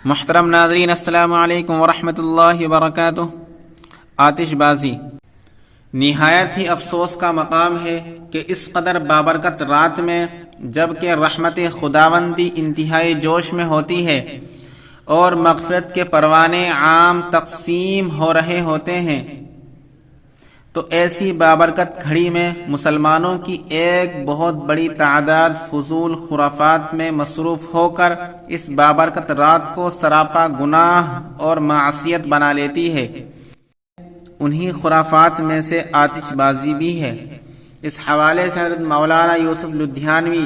محترم ناظرین، السلام علیکم ورحمۃ اللہ وبرکاتہ۔ آتش بازی نہایت ہی افسوس کا مقام ہے کہ اس قدر بابرکت رات میں، جب کہ رحمت خداوندی انتہائی جوش میں ہوتی ہے اور مغفرت کے پروانے عام تقسیم ہو رہے ہوتے ہیں، تو ایسی بابرکت گھڑی میں مسلمانوں کی ایک بہت بڑی تعداد فضول خرافات میں مصروف ہو کر اس بابرکت رات کو سراپا گناہ اور معصیت بنا لیتی ہے۔ انہی خرافات میں سے آتش بازی بھی ہے۔ اس حوالے سے حضرت مولانا یوسف لدھیانوی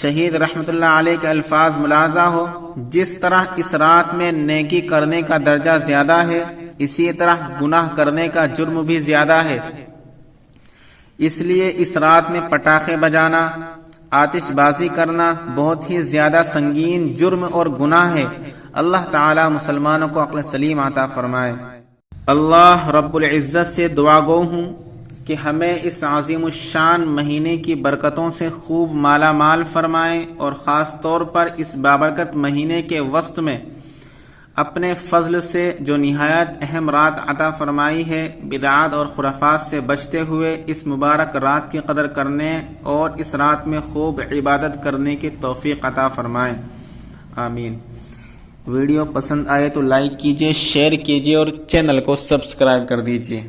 شہید رحمۃ اللہ علیہ کے الفاظ ملاحظہ ہو: جس طرح اس رات میں نیکی کرنے کا درجہ زیادہ ہے، اسی طرح گناہ کرنے کا جرم بھی زیادہ ہے۔ اس لیے اس رات میں پٹاخے بجانا، آتش بازی کرنا بہت ہی زیادہ سنگین جرم اور گناہ ہے۔ اللہ تعالی مسلمانوں کو عقل سلیم عطا فرمائے۔ اللہ رب العزت سے دعا گو ہوں کہ ہمیں اس عظیم الشان مہینے کی برکتوں سے خوب مالا مال فرمائے، اور خاص طور پر اس بابرکت مہینے کے وسط میں اپنے فضل سے جو نہایت اہم رات عطا فرمائی ہے، بدعات اور خرافات سے بچتے ہوئے اس مبارک رات کی قدر کرنے اور اس رات میں خوب عبادت کرنے کی توفیق عطا فرمائے، آمین۔ ویڈیو پسند آئے تو لائک کیجیے، شیئر کیجیے اور چینل کو سبسکرائب کر دیجیے۔